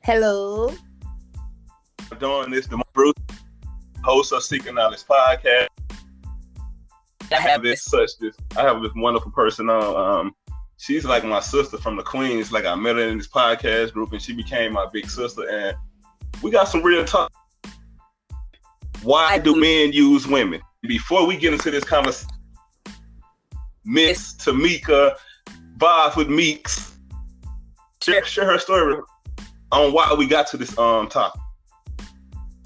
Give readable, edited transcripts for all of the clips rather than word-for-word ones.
Hello. Doing this, the Bruce, host of Seeking Knowledge podcast. I have this wonderful person on. She's like my sister from the Queens. Like I met her in this podcast group, and she became my big sister. And we got some real talk. Why do men use women? Before we get into this conversation, Miss Tamika, vibes with Meeks, share her story on why we got to this topic.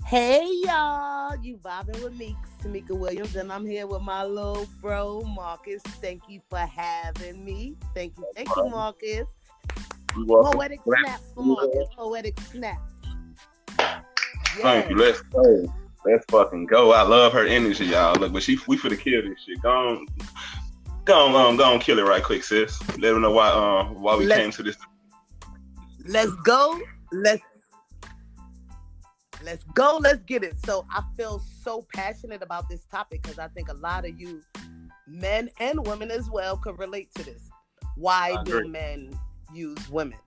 Hey y'all, you vibing with Meeks, Tamika Williams, and I'm here with my little bro Marcus. Thank you for having me. Thank you, Marcus. Poetic snaps for Marcus. Poetic snaps. Yes. Thank you. Let's go. Let's fucking go. I love her energy, y'all. Look, but we finna kill this shit. Go on, kill it right quick, sis. Let them know why we came to this. Let's go. Let's go. Let's get it. So I feel so passionate about this topic because I think a lot of you men and women as well could relate to this. Why do men use women?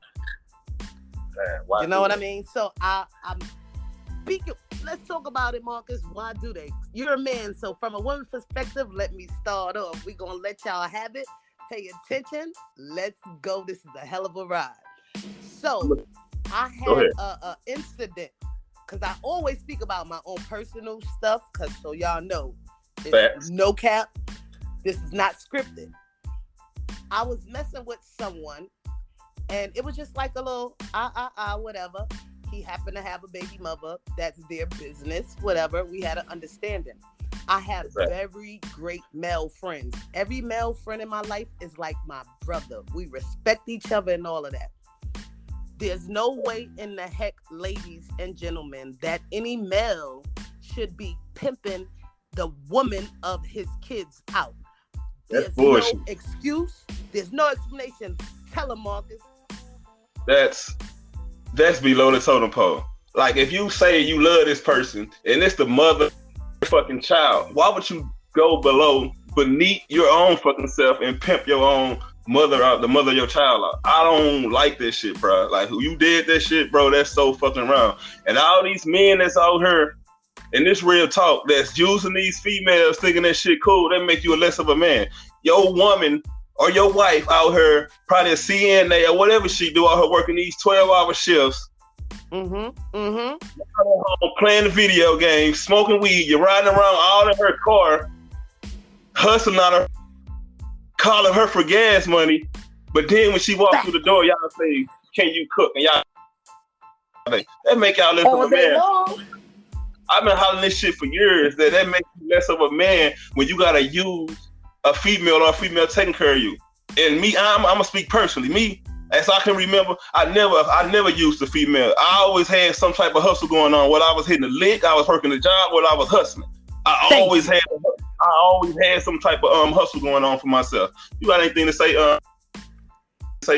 You know what I mean? So I'm speaking. Let's talk about it, Marcus. Why do they? You're a man, so from a woman's perspective, let me start off. We're gonna let y'all have it. Pay attention. Let's go. This is a hell of a ride. So I had a incident. Because I always speak about my own personal stuff, because so y'all know, it's no cap. This is not scripted. I was messing with someone, and it was just like a little, whatever. He happened to have a baby mother. That's their business, whatever. We had an understanding. I have very great male friends. Every male friend in my life is like my brother. We respect each other and all of that. There's no way in the heck, ladies and gentlemen, that any male should be pimping the woman of his kids out. There's no excuse. There's no explanation. Tell him, Marcus. That's below the totem pole. Like, if you say you love this person and it's the mother fucking child, why would you go beneath your own fucking self and pimp your own mother out, the mother of your child out? I don't like this shit, bro. Like, who you did that shit, bro, that's so fucking wrong. And all these men that's out here in this real talk that's using these females thinking that shit cool, that make you a less of a man. Your woman or your wife out here, probably a CNA or whatever she do out here working these 12-hour shifts. Playing the video games, smoking weed, you're riding around all in her car, hustling on her, calling her for gas money, but then when she walks through the door, y'all say, "Can you cook?" And y'all, that make y'all less of a man. I've been hollering this shit for years. That makes you less of a man when you gotta use a female or a female taking care of you. And me, I'm gonna speak personally. Me, as I can remember, I never used a female. I always had some type of hustle going on. Whether I was hitting a lick, I was working a job, whether I was hustling. I always had some type of hustle going on for myself. You got anything to say,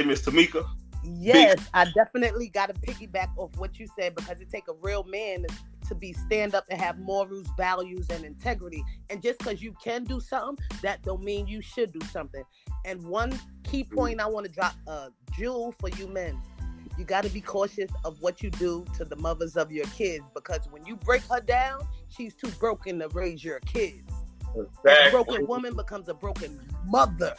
Miss Tamika? Yes, I definitely got to piggyback off what you said, because it take a real man to be stand up and have morals, values, and integrity. And just because you can do something, that don't mean you should do something. And one key point I want to drop, jewel for you men. You got to be cautious of what you do to the mothers of your kids, because when you break her down, she's too broken to raise your kids. Exactly. A broken woman becomes a broken mother.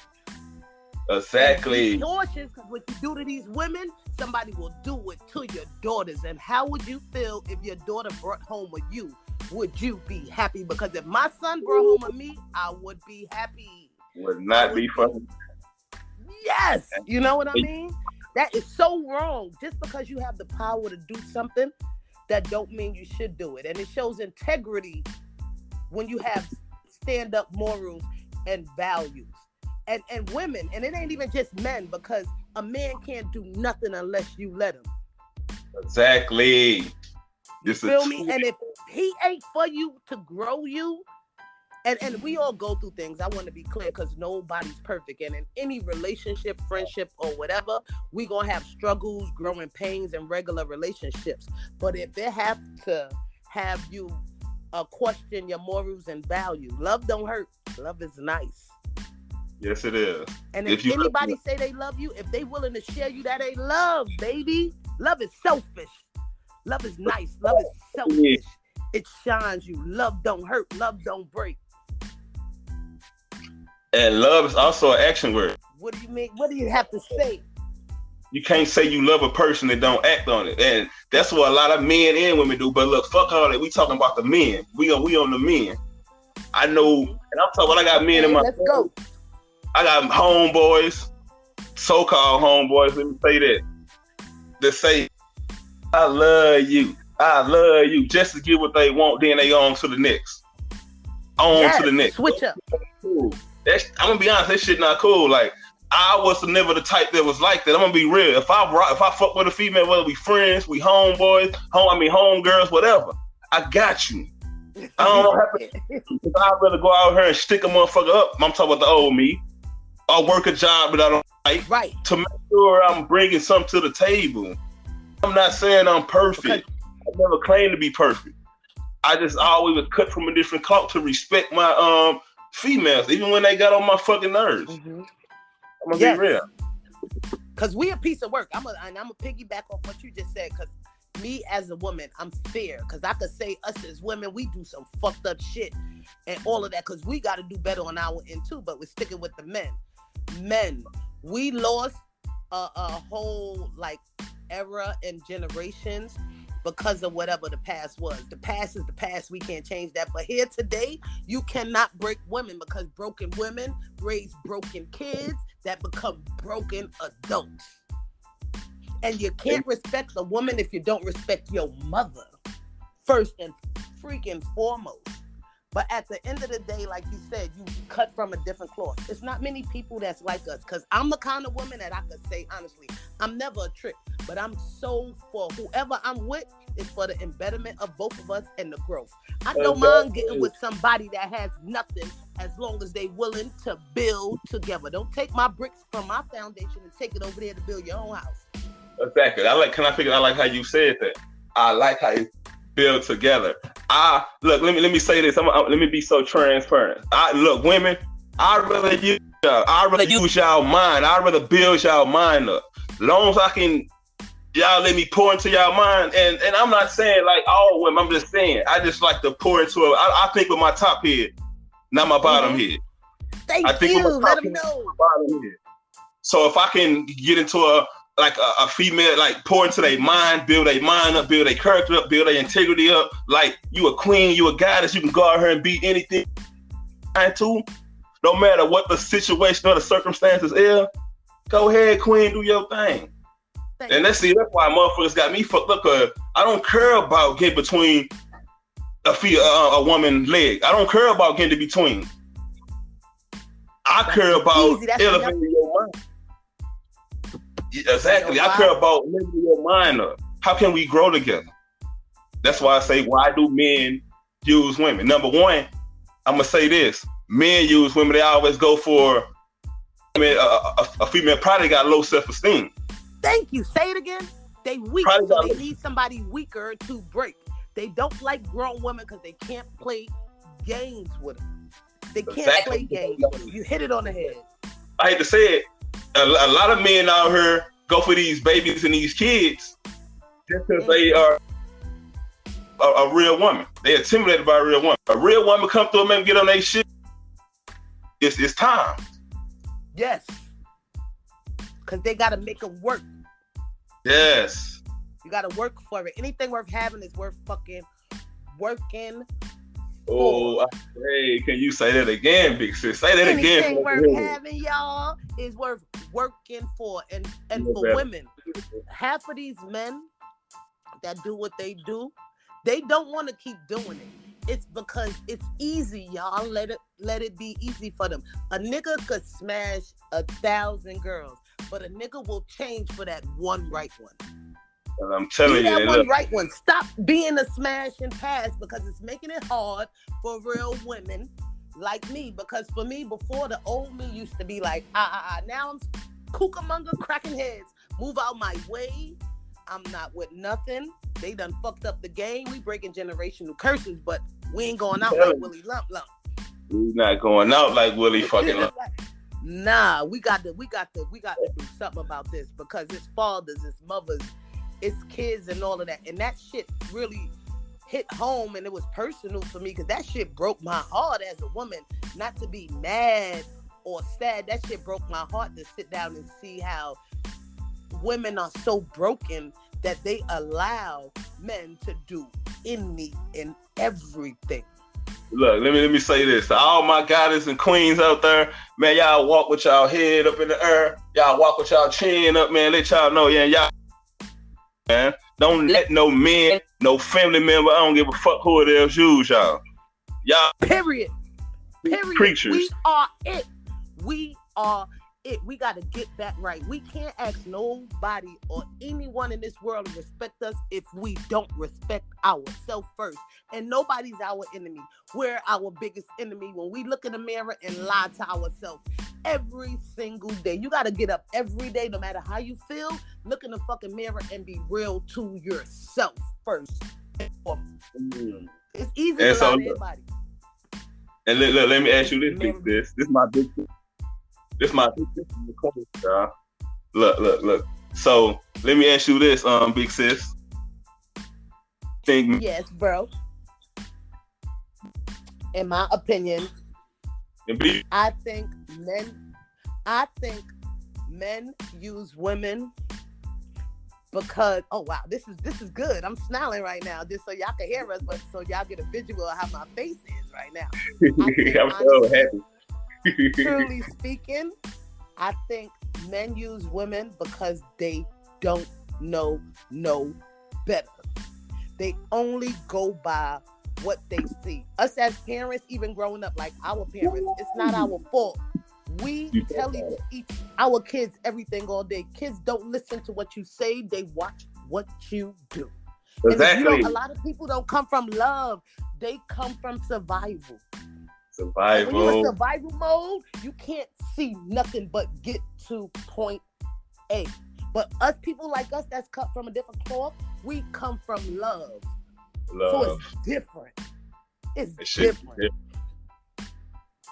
Exactly. Be cautious, because what you do to these women, somebody will do it to your daughters. And how would you feel if your daughter brought home with you? Would you be happy? Because if my son brought home with me, I would be happy. Would not be funny. Yes. You know what I mean? That is so wrong. Just because you have the power to do something, that don't mean you should do it. And it shows integrity when you have stand-up morals and values. And women, and it ain't even just men, because a man can't do nothing unless you let him. Exactly. You feel me? And if he ain't for you to grow you, and we all go through things. I want to be clear, because nobody's perfect. And in any relationship, friendship, or whatever, we going to have struggles, growing pains, and regular relationships. But if it have to have you question your morals and values, love don't hurt. Love is nice. Yes, it is. And if anybody say they love you, if they willing to share you, that ain't love, baby. Love is selfish. Love is nice. Love is selfish. It shines you. Love don't hurt. Love don't break. And love is also an action word. What do you mean? What do you have to say? You can't say you love a person and don't act on it. And that's what a lot of men and women do. But look, fuck all that. We talking about the men. We on the men. I know, and I'm talking about I got men in my Let's go. I got homeboys, so-called homeboys, let me say that say, I love you, just to get what they want, then they on to the next. To the next. Switch up. I'm gonna be honest, that shit not cool. Like, I was never the type that was like that. I'm gonna be real. If I fuck with a female, whether we friends, we homeboys, homegirls, whatever, I got you. I don't have to. I'd rather go out here and stick a motherfucker up. I'm talking about the old me. I'll work a job that I don't like, right, to make sure I'm bringing something to the table. I'm not saying I'm perfect. I never claimed to be perfect. I just always was cut from a different cloth to respect my females, even when they got on my fucking nerves. Mm-hmm. I'm gonna be real. Cause we a piece of work. I'm gonna piggyback off what you just said. Cause me as a woman, I'm fair. Cause I could say us as women, we do some fucked up shit and all of that. Cause we got to do better on our end too. But we're sticking with the men. Men, we lost a whole like era and generations because of whatever the past was. The past is the past. We can't change that. But here today, you cannot break women because broken women raise broken kids that become broken adults. And you can't respect a woman if you don't respect your mother, first and freaking foremost. But at the end of the day, like you said, you cut from a different cloth. It's not many people that's like us, because I'm the kind of woman that I could say, honestly, I'm never a trick, but I'm so for whoever I'm with is for the embetterment of both of us and the growth. I don't mind getting with somebody that has nothing as long as they willing to build together. Don't take my bricks from my foundation and take it over there to build your own house. Exactly. I like how you said that. I like how you build together. Look, let me say this. Let me be so transparent. Look, women, I'd rather use y'all mind. I'd rather build y'all mind up. As long as I can, y'all let me pour into y'all mind. And I'm not saying like all women. I'm just saying I just like to pour into it. I think with my top head, not my bottom head. Thank you. Let them know. Bottom head. So if I can get into a female, like pour into their mind, build their mind up, build their character up, build their integrity up. Like you a queen, you a goddess, you can go out here and beat anything to. No matter what the situation or the circumstances is, go ahead, queen, do your thing. And that's why motherfuckers got me fucked up. Cause I don't care about getting between a woman's leg. I don't care about getting between. I care about elevating your mind. Exactly. I care about lifting your mind up. How can we grow together? That's why I say, why do men use women? Number one, I'm going to say this. Men use women. They always go for a female probably got low self-esteem. Thank you. Say it again. They weak, so they need somebody weaker to break. They don't like grown women because they can't play games with them. They can't play games with them. You hit it on the head. I hate to say it. A lot of men out here go for these babies and these kids just because they are a real woman. They're intimidated by a real woman. A real woman come through and get on their shit. It's time. Yes. Because they got to make them work. Yes. You got to work for it. Anything worth having is worth fucking working. Oh, hey, can you say that again, big sis? Say that again. Anything worth having, y'all, is worth working for. And for women, half of these men that do what they do, they don't want to keep doing it. It's because it's easy, y'all. Let it be easy for them. A nigga could smash 1,000 girls, but a nigga will change for that one right one. And I'm telling you, that one right one. Stop being a smash and pass because it's making it hard for real women like me. Because for me, before, the old me used to be like, now I'm kookamonga cracking heads. Move out my way. I'm not with nothing. They done fucked up the game. We breaking generational curses, but we ain't going out like Willie Lump Lump. We not going out like Willie fucking Lump. Nah, we got to do something about this because it's fathers, it's mothers, it's kids and all of that. And that shit really hit home, and it was personal for me because that shit broke my heart as a woman. Not to be mad or sad, that shit broke my heart to sit down and see how women are so broken that they allow men to do any and everything. Look, let me say this. To all my goddess and queens out there, man, y'all walk with y'all head up in the air. Y'all walk with y'all chin up, man. Let y'all know, yeah, y'all, man. Don't let no men, no family member, I don't give a fuck who it is, use y'all. Y'all. Period. Creatures. We are it. We are it. We got to get that right. We can't ask nobody or anyone in this world to respect us if we don't respect ourselves first. And nobody's our enemy. We're our biggest enemy when we look in the mirror and lie to ourselves every single day. You got to get up every day, no matter how you feel. Look in the fucking mirror and be real to yourself first. It's easy to lie to everybody. And let me ask you this, big sis. This is my big sis. This is my big sis in the corner, y'all. Look. So let me ask you this, big sis. Yes, bro. In my opinion, I think men use women because, oh wow, this is good. I'm smiling right now just so y'all can hear us, but so y'all get a visual of how my face is right now. I'm so happy. Truly speaking, I think men use women because they don't know no better. They only go by what they see. Us as parents, even growing up like our parents, it's not our fault. We tell our kids everything all day. Kids don't listen to what you say. They watch what you do. Exactly. And a lot of people don't come from love. They come from survival. Survival. And when you're in survival mode, you can't see nothing but get to point A. But us people like us that's cut from a different cloth, we come from love. So it's different. It's different.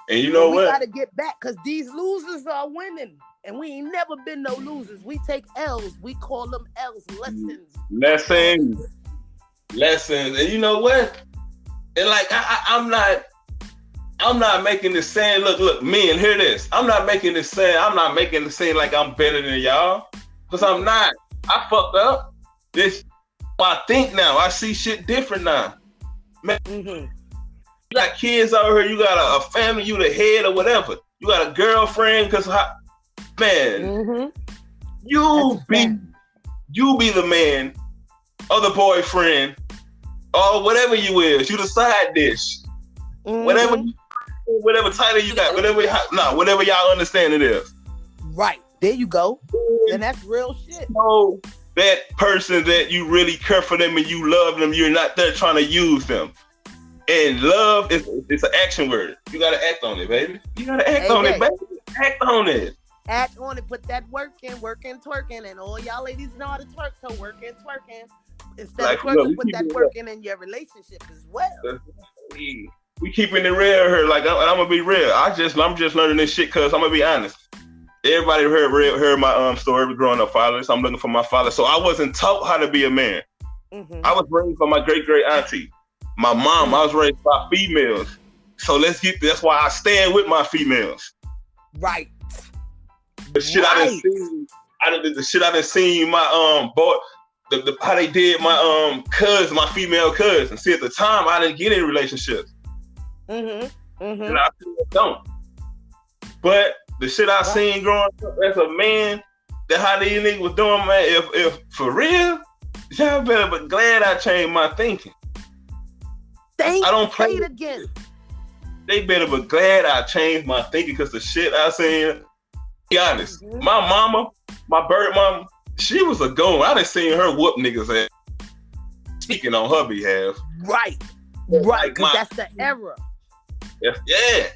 And you know what? We gotta get back because these losers are winning. And we ain't never been no losers. We take L's. We call them L's. Lessons. And you know what? And like I'm not making this saying, look, men, hear this. I'm not making this saying like I'm better than y'all. Because I'm not. I fucked up. This I think now. I see shit different now. Man, you got kids out here, you got a family, you the head or whatever. You got a girlfriend, because man, you be the man or the boyfriend or whatever you is. You the side dish. Whatever title you got, whatever y'all understand it is. Right. There you go. And that's real shit. So that person that you really care for them and you love them, you're not there trying to use them. And love it's an action word. You gotta act on it, baby. You gotta act on it, baby. Act on it. Act on it. Put that working, twerking, and all y'all ladies know how to twerk. So working, twerking. Instead of twerking, put that working in your relationship as well. We keeping it real here. Like I'm gonna be real. I'm just learning this shit because I'm gonna be honest. Everybody heard my story growing up fatherless. I'm looking for my father. So I wasn't taught how to be a man. I was raised by my great auntie. My mom, I was raised by females. So that's why I stand with my females. Right. The shit I done seen my boy, how they did my my female cousin. See, at the time I didn't get in relationships. And I still don't. But the shit I seen growing up as a man, that how these niggas was doing, man, if for real, y'all better be glad I changed my thinking. I don't play it again. They better be glad I changed my thinking because the shit I seen, be honest, my mama, my bird mama, she was a goon. I done seen her whoop niggas ass. Speaking on her behalf. Right, because that's the era. Yeah.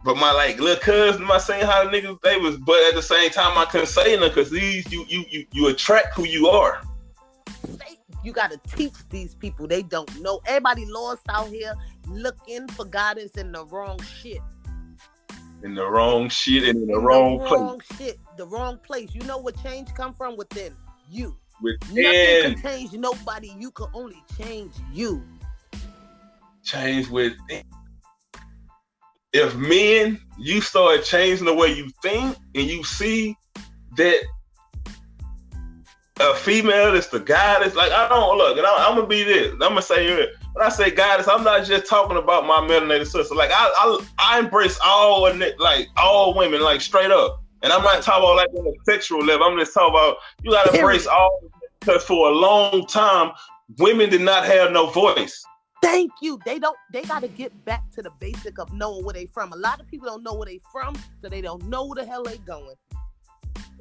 But my little cousin, my saying how the niggas they was, but at the same time I couldn't say nothing because these you attract who you are. You gotta teach these people. They don't know. Everybody lost out here looking for guidance in the wrong shit. In the wrong shit and in the wrong place. The wrong place. You know where change come from? Within you. Within. Nothing can change nobody. You can only change you. Change within. If men, you start changing the way you think and you see that a female is the goddess, like I don't look, and I'm gonna be this. I'm gonna say it. When I say goddess, I'm not just talking about my melanated sister. Like I embrace all women, like straight up. And I'm not talking about like on a sexual level. I'm just talking about you gotta embrace all, because for a long time, women did not have no voice. Thank you. They got to get back to the basic of knowing where they from. A lot of people don't know where they from, so they don't know where the hell they going.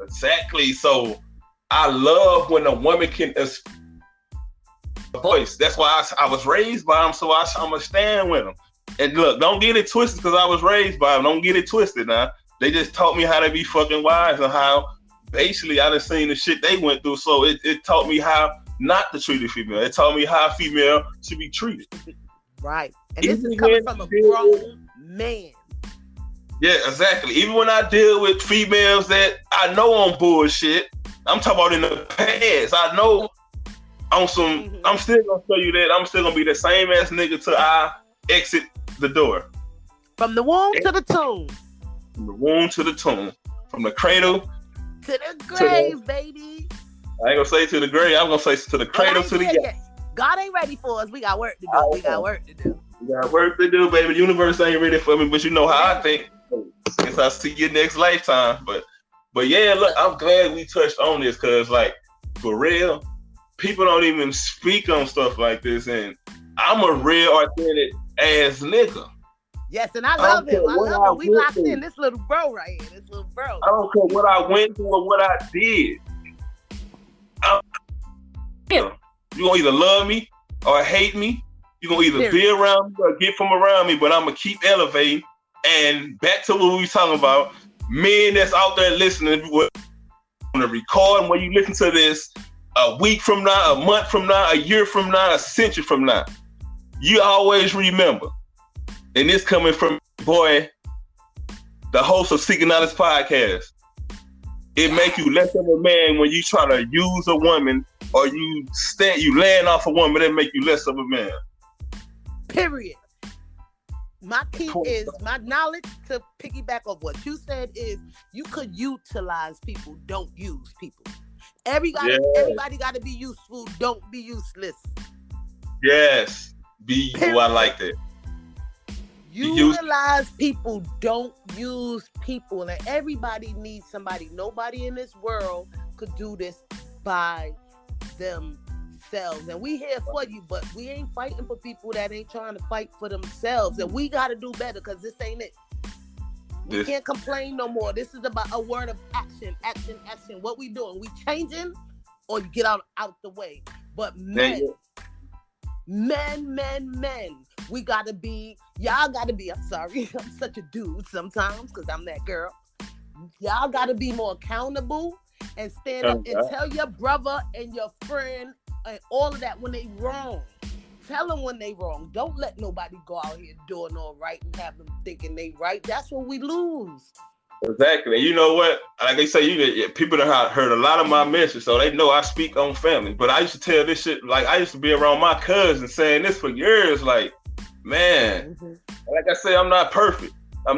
Exactly. So I love when a woman can voice. That's why I was raised by them, so I'm going to stand with them. And look, don't get it twisted because I was raised by them. Don't get it twisted now. They just taught me how to be fucking wise and how basically I done seen the shit they went through. So it taught me how not to treat a female. It taught me how a female should be treated. Right. And this is coming from a grown man. Yeah, exactly. Even when I deal with females that I know on bullshit, I'm talking about in the past. I know on some, I'm still gonna show you that I'm still gonna be the same ass nigga till I exit the door. From the womb to the tomb. From the womb to the tomb. From the cradle to the grave, baby. I ain't gonna say to the grave. I'm gonna say to the cradle to the grave. God ain't ready for us. We got work to do. We got work to do, baby. The universe ain't ready for me, but you know how I think. Guess I'll see you next lifetime. But yeah, look, I'm glad we touched on this because, like, for real, people don't even speak on stuff like this, and I'm a real authentic ass nigga. Yes, and I love him. I love him. We locked in. This little bro right here. This little bro. I don't care what I went through or what I did. You gonna either love me or hate me. You gonna either be around me or get from around me, but I'm gonna keep elevating. And back to what we was talking about, men that's out there listening, on the recording when you listen to this a week from now, a month from now, a year from now, a century from now, you always remember, and this coming from boy, the host of Seeking Knowledge podcast, it make you less of a man when you try to use a woman or you land off a woman, that make you less of a man. Period. My key is my knowledge to piggyback off what you said is you could utilize people, don't use people. Everybody got to be useful, don't be useless. Yes. Be you. I like that. Utilize people, don't use people. And everybody needs somebody. Nobody in this world could do this by themselves. And we here for you, but we ain't fighting for people that ain't trying to fight for themselves. And we got to do better because this ain't it. We can't complain no more. This is about a word of action, action, action. What we doing? We changing or you get out the way. But men, we got to be, y'all got to be, I'm sorry, I'm such a dude sometimes because I'm that girl. Y'all got to be more accountable and stand up and tell your brother and your friend and all of that when they wrong. Tell them when they wrong. Don't let nobody go out here doing all right and have them thinking they right. That's what we lose. Exactly. You know what? Like they say, people that heard a lot of my messages, so they know I speak on family. But I used to tell this shit, like I used to be around my cousins saying this for years. Like, man, like I say, I'm not perfect. I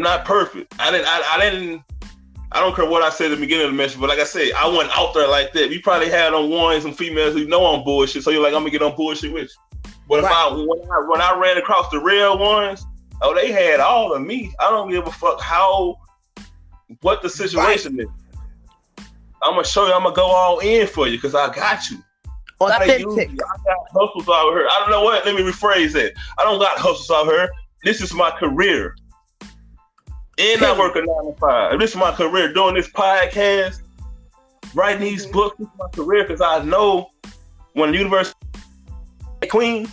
don't care what I said at the beginning of the message, but like I said, I went out there like that. You probably had on ones and females who know I'm bullshit, so you're like, I'm gonna get on bullshit with you. But when I ran across the real ones, they had all of me. I don't give a fuck what the situation is. I'm gonna show you. I'm gonna go all in for you because I got you. Authentic. I got hustles out here. I don't know what. Let me rephrase that. I don't got hustles out here. This is my career. And I work a 9 to 5. This is my career. Doing this podcast, writing these books. This is my career because I know when the university queen,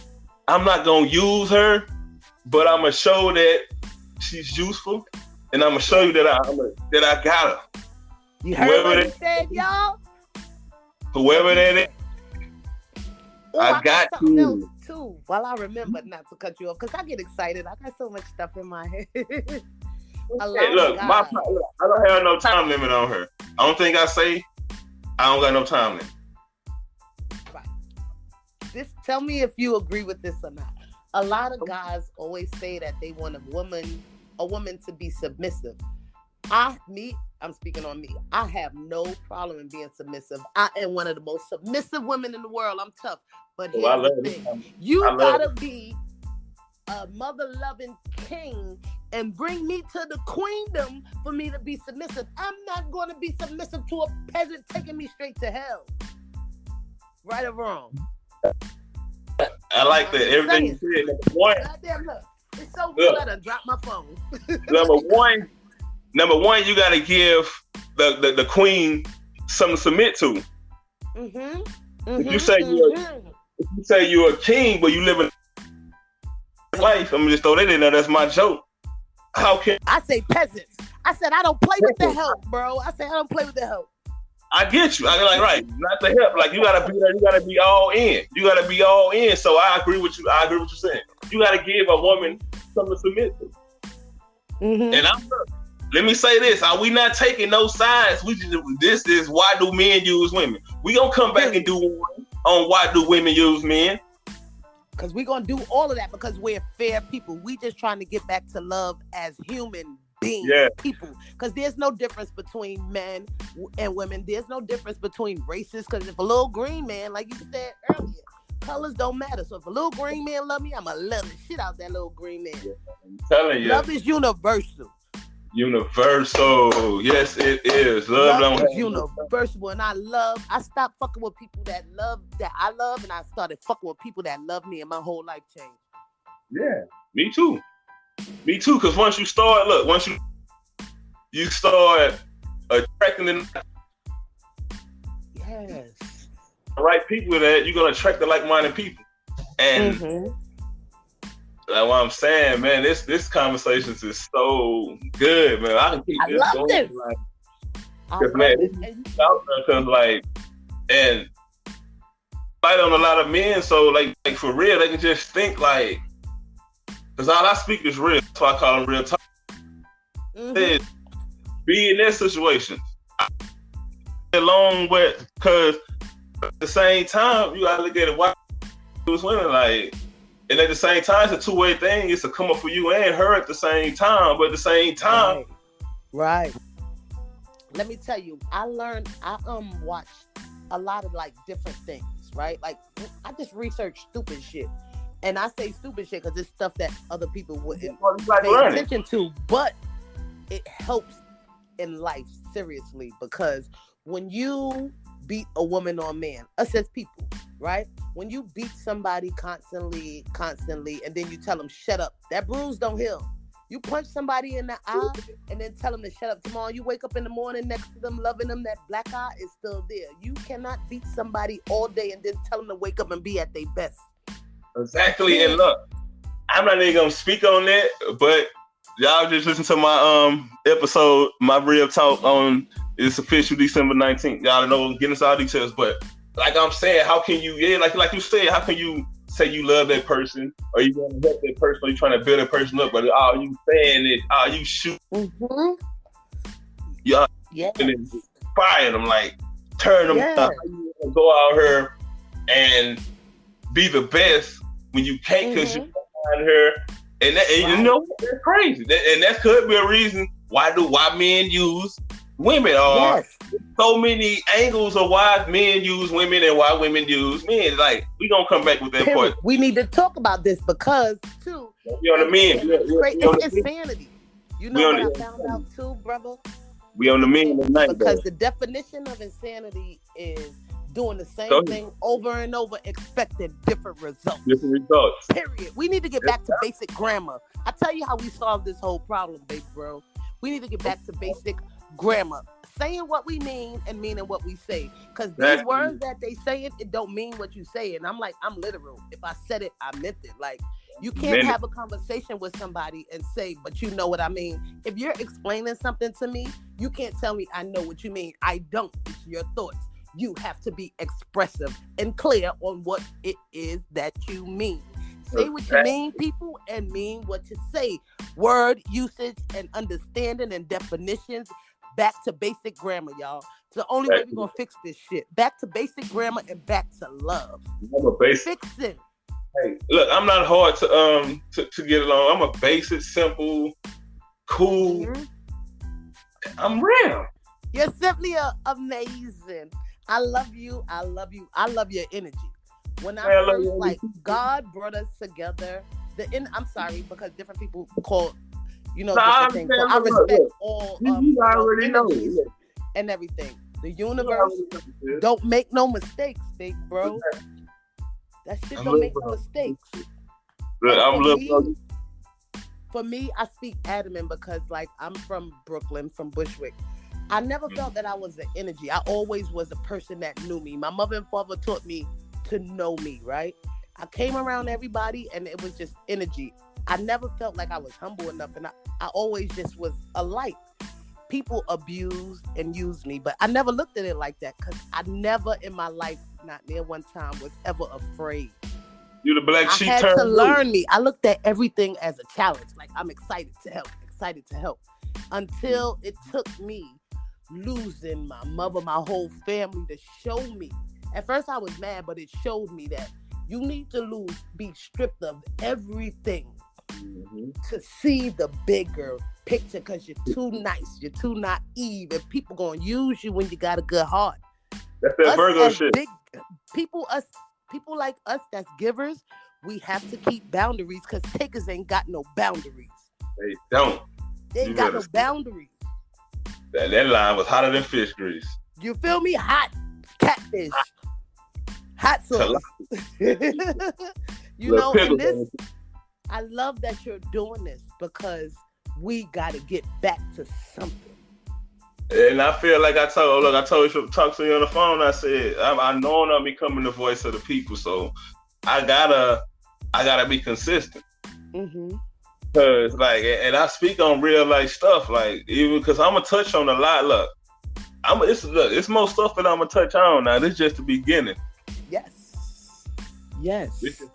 I'm not gonna use her, but I'm gonna show that she's useful, and I'm gonna show you that I got her. You heard what he said, y'all? Whoever that is, I got you. Too. While I remember not to cut you off, because I get excited. I got so much stuff in my head. Look, I don't have no time limit on her. I don't think I don't got no time limit. Tell me if you agree with this or not. A lot of guys always say that they want a woman to be submissive. I'm speaking on me. I have no problem in being submissive. I am one of the most submissive women in the world. I'm tough. But here's the thing. You gotta be a mother-loving king and bring me to the queendom for me to be submissive. I'm not going to be submissive to a peasant taking me straight to hell. Right or wrong? I like that. Everything you said. Number one. Goddamn, look. It's so good I done dropped my phone. Number one, you got to give the queen something to submit to. If you say you're a king, but you live in life, I'm just throw that in there. That's my joke. How can I say peasants? I said I don't play with the help, bro. I said I don't play with the help. I get you. I like right, not the help. Like you gotta be there. You gotta be all in. You gotta be all in. So I agree with you. I agree with what you're saying. You gotta give a woman something to submit to. And let me say this: are we not taking no sides? This is why do men use women? We gonna come back and do one on why do women use men. Because we're going to do all of that because we're fair people. We just trying to get back to love as human beings, people. Because there's no difference between men and women. There's no difference between races. Because if a little green man, like you said earlier, colors don't matter. So if a little green man love me, I'm going to love the shit out that little green man. I'm telling you. Love is universal. Universal. Yes, it is. Love is universal. And I stopped fucking with people that I love, and I started fucking with people that love me, and my whole life changed. Yeah, me too. Because once you start attracting the right people that you're gonna attract the like-minded people. And that's what I'm saying, man. This conversation is so good, man. I can keep this going. This. Because man, it's out there because like, and fight on a lot of men. So like for real, they can just think like, because all I speak is real. That's why I call them real talk. Be in that situation along with, because at the same time you gotta look at it. Why those women like. And at the same time, it's a two-way thing. It's a come up for you and her at the same time. But at the same time, right. Let me tell you, I watched a lot of like different things, right? Like I just researched stupid shit, and I say stupid shit because it's stuff that other people wouldn't pay attention to, but it helps in life seriously because when you beat a woman or a man, us as people, right? When you beat somebody constantly, and then you tell them, shut up, that bruise don't heal. You punch somebody in the eye and then tell them to shut up. Tomorrow you wake up in the morning next to them, loving them, that black eye is still there. You cannot beat somebody all day and then tell them to wake up and be at their best. Exactly. And look, I'm not even going to speak on that, but y'all just listen to my episode, my real talk on it's official December 19th. Y'all know, get into all details, but like I'm saying, how can you, like you said, how can you say you love that person, or you want to help that person, or you trying to build that person up, but all you saying is, you shoot, y'all, fire them, like turn them up. You go out here and be the best when you can't, because you find her, and you know that's crazy, and that could be a reason why men use women, or so many angles of why men use women and why women use men. Like, we gonna come back with that point. We need to talk about this because, too, we on the men. It's insanity. You know what I found out, too, brother? We on the men tonight. Because the definition of insanity is doing the same thing over and over, expecting different results. Period. We need to get back to basic grammar. I tell you how we solve this whole problem, big bro. We need to get back to basic grammar, saying what we mean and meaning what we say, because these words that they say it don't mean what you say. And I'm literal. If I said it, I meant it. Like, you can't have a conversation with somebody and say, but you know what I mean. If you're explaining something to me, you can't tell me I know what you mean. I don't. It's your thoughts. You have to be expressive and clear on what it is that you mean. Say what you mean, people, and mean what you say. Word usage and understanding and definitions back to basic grammar, y'all. It's the only way we're gonna fix this shit. Back to basic grammar and back to love. I'm a basic. Fix it. Hey, look, I'm not hard to get along. I'm a basic, simple, cool. Mm-hmm. I'm real. You're simply amazing. I love you. I love you. I love your energy. When I first, like, God brought us together. I'm sorry, because different people call, different things. So I respect all energies and everything. The universe don't make no mistakes, big bro. That shit don't make no mistakes. For me, I speak adamant because, like, I'm from Brooklyn, from Bushwick. I never felt that I was an energy. I always was a person that knew me. My mother and father taught me to know me, right? I came around everybody and it was just energy. I never felt like I was humble enough, and I always just was a light. People abused and used me, but I never looked at it like that because I never in my life, not near one time, was ever afraid. You the black sheep. I had to learn me. I looked at everything as a challenge. Like, I'm excited to help. Until it took me losing my mother, my whole family to show me. At first I was mad, but it showed me that you need to be stripped of everything to see the bigger picture, because you're too nice, you're too naive, and people gonna use you when you got a good heart. That's that Virgo shit. People like us that's givers, we have to keep boundaries, because takers ain't got no boundaries. They don't. They ain't got no boundaries. That line was hotter than fish grease. You feel me? Hot catfish. Hot sauce. And this, I love that you're doing this, because we got to get back to something. And I feel like I told you to talk to you on the phone. I said, I know I'm becoming the voice of the people, so I gotta be consistent. Mm-hmm. Cause and I speak on real life stuff, like, even because I'm gonna touch on a lot. Look, it's more stuff that I'm gonna touch on now. This is just the beginning. Yes. This is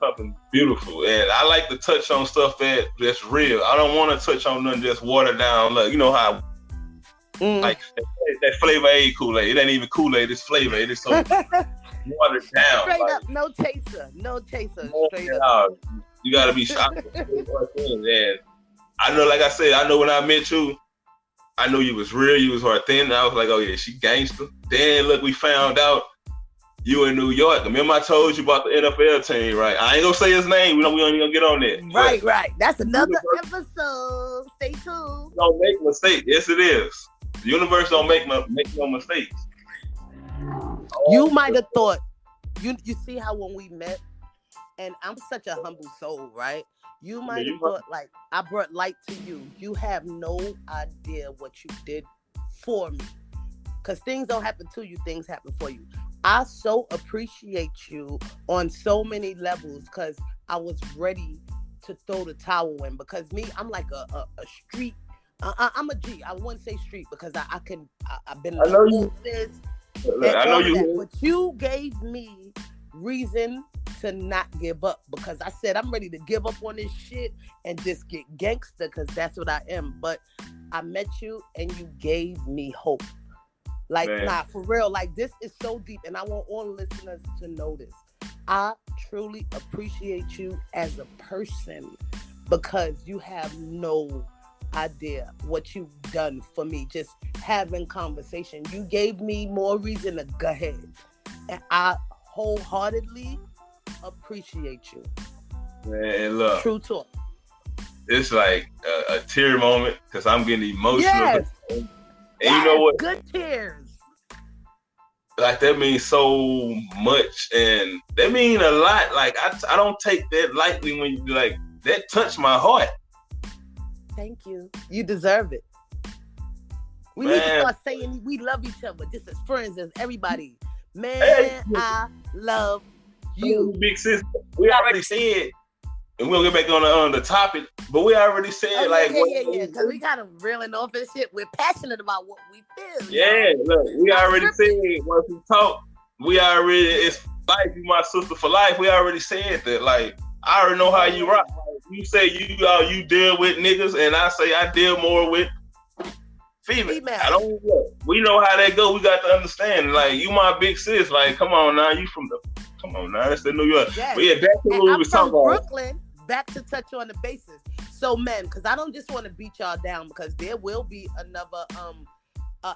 something beautiful, and I like to touch on stuff that's real. I don't want to touch on nothing just watered down. Look, you know how like that Flavor Aid Kool-Aid. It ain't even Kool-Aid. It's flavor. It is so watered down. Straight up, no chaser. Straight up. You gotta be shocked. And I know, like I said, I know when I met you, I knew you was real, you was authentic. I was like, oh yeah, she gangster. Then look, we found out you in New York. Remember I told you about the NFL team, right? I ain't gonna say his name. We don't even gonna get on there. Right. That's another episode. Stay tuned. Don't make mistakes. Yes, it is. The universe don't make no mistakes. You might have thought. You see how when we met. And I'm such a humble soul, right? You might have thought, like, I brought light to you. You have no idea what you did for me. Because things don't happen to you, things happen for you. I so appreciate you on so many levels, because I was ready to throw the towel in. Because me, I'm like a street. I'm a G. I wouldn't say street, because I've been in the office. I know you. But you gave me reason to not give up, because I said I'm ready to give up on this shit and just get gangster, because that's what I am. But I met you and you gave me hope. Like, nah, for real, like, this is so deep, and I want all listeners to know this. I truly appreciate you as a person, because you have no idea what you've done for me. Just having conversation, you gave me more reason to go ahead, and I wholeheartedly appreciate you. Man, look, true talk. It's like a tear moment, because I'm getting emotional. Yes. And you know what? Good tears. Like, that means so much, and that mean a lot. Like, I don't take that lightly when you, like, that touched my heart. Thank you. You deserve it. We need to start saying we love each other, just as friends, as everybody. Man, I love you. Big sister. We already said, and we'll get back on the topic, but we already said, because we got them reeling off and shit. We're passionate about what we feel. Yeah, look, we already said, once we talk, it's life, you my sister for life. We already said that. Like, I already know how you rock. Like, you say you deal with niggas, and I say I deal more with female. I don't know. We know how that go. We got to understand. Like, you my big sis. Like, come on now. You from the... Come on now. That's the New York. Yes. But yeah, back to what we was talking about. Brooklyn, back to touch on the basis. So, men, because I don't just want to beat y'all down, because there will be another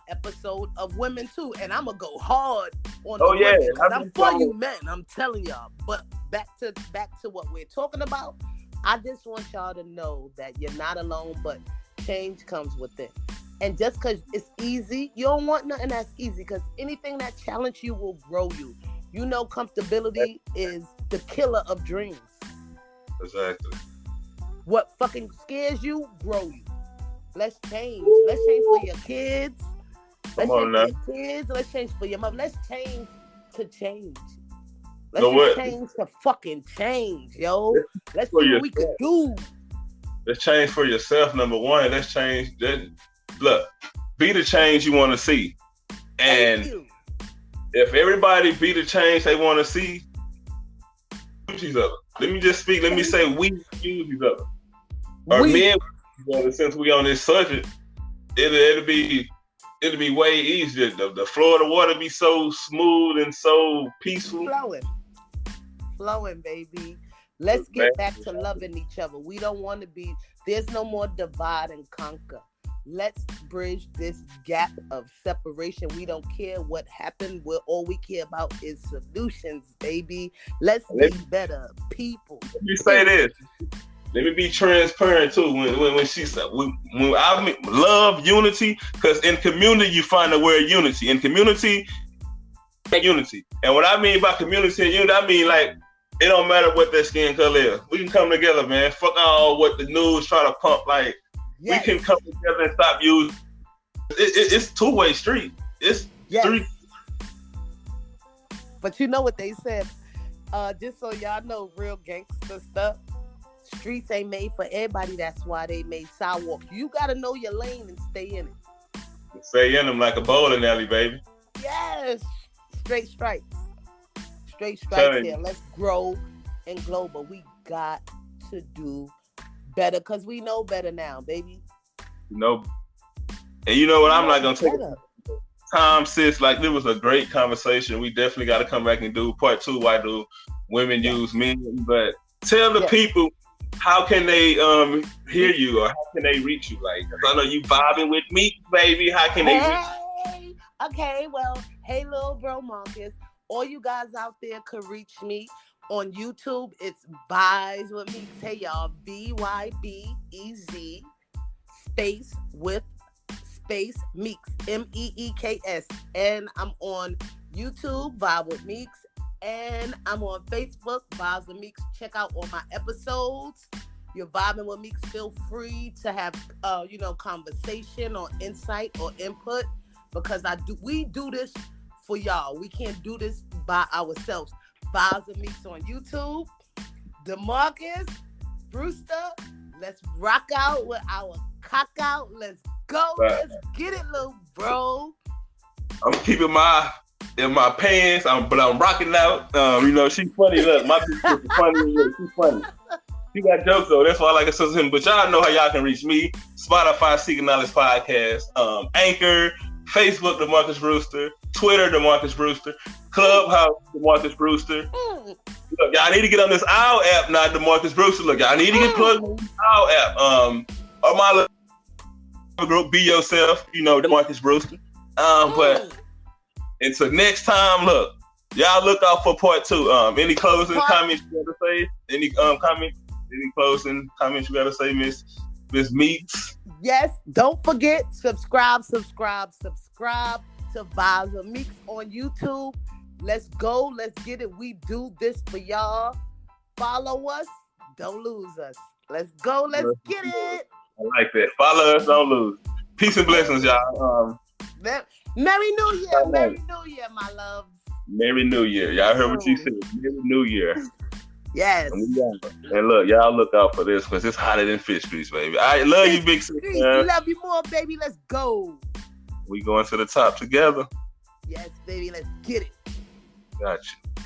episode of women too, and I'm gonna go hard on the women, because I'm for you men, I'm telling y'all. But back to what we're talking about. I just want y'all to know that you're not alone, but change comes within. And just because it's easy, you don't want nothing that's easy, because anything that challenges you will grow you. You know, comfortability is the killer of dreams. Exactly. What fucking scares you, grow you. Let's change. Let's change for your kids. Let's change for your kids. Let's change for your mother. Let's change to change. Let's change to fucking change, yo. Let's see what we can do. Let's change for yourself, number one. Let's change. Look, be the change you want to see. And if everybody be the change they want to see, use each other. Let me just speak. Let me say we use each other. Or men, since we on this subject, it'll be way easier. The flow of the water be so smooth and so peaceful. Flowing, baby. Let's get back to loving each other. We don't want to be, there's no more divide and conquer. Let's bridge this gap of separation. We don't care what happened. All we care about is solutions, baby. Let's be better people. Let me say this. Let me be transparent too. When she said, when I love unity, because in community you find the word unity. In community, unity. And what I mean by community and unity, I mean like it don't matter what their skin color is. We can come together, man. Fuck all what the news try to pump. Like we can come together and stop using. It's two-way street. It's street. But you know what they said? Just so y'all know, real gangster stuff. Streets ain't made for everybody. That's why they made sidewalks. You gotta know your lane and stay in it. Stay in them like a bowling alley, baby. Yes. Straight stripes. Straight stripes here. Let's grow and glow, but we got to do better because we know better now, baby. You know, and you know what? I'm not gonna take time, sis. Like, there was a great conversation. We definitely got to come back and do part 2. Why do women use men? But tell the people, how can they hear you, or how can they reach you? Like, I know you vibing with me, baby. How can they reach you? Okay, well, hey, little bro Marcus. All you guys out there could reach me on YouTube. It's Vibes with Meeks. Hey, y'all. VYBEZ space with space Meeks. MEEKS. And I'm on YouTube, Vibe with Meeks. And I'm on Facebook, Vibes with Meeks. Check out all my episodes. You're vibing with Meeks. Feel free to have, conversation or insight or input, because we do this for y'all. We can't do this by ourselves. Vibes with Meeks on YouTube. DeMarcus, Brewster, let's rock out with our cock out. Let's go. Let's get it, little bro. I'm keeping in my pants, but I'm rocking out. She's funny. Look, my bitch is funny. She's funny. She got jokes though. That's why I like it so him. But y'all know how y'all can reach me. Spotify, Seeking Knowledge Podcast, Anchor, Facebook, DeMarcus Brewster, Twitter, DeMarcus Brewster, Clubhouse, DeMarcus Brewster. Look, y'all need to get on this OWL app now, DeMarcus Brewster. Look, y'all need to get plugged in this OWL app. Or my little group, Be Yourself, DeMarcus Brewster. But until next time, look, y'all look out for part 2. Any closing comments you gotta say? Any closing comments you gotta say, Miss Meeks? Yes, don't forget, subscribe to Vibes with Meeks on YouTube. Let's go, let's get it. We do this for y'all. Follow us, don't lose us. Let's go, let's get it. I like that. Follow us, don't lose. Peace and blessings, y'all. Merry New Year, Merry New Year, my loves. Merry New Year. Y'all heard what she said. Merry New Year. Yes. And look, y'all look out for this, because it's hotter than fish grease, baby. I love you, big sis. Love you more, baby. Let's go. We going to the top together. Yes, baby. Let's get it. Got you.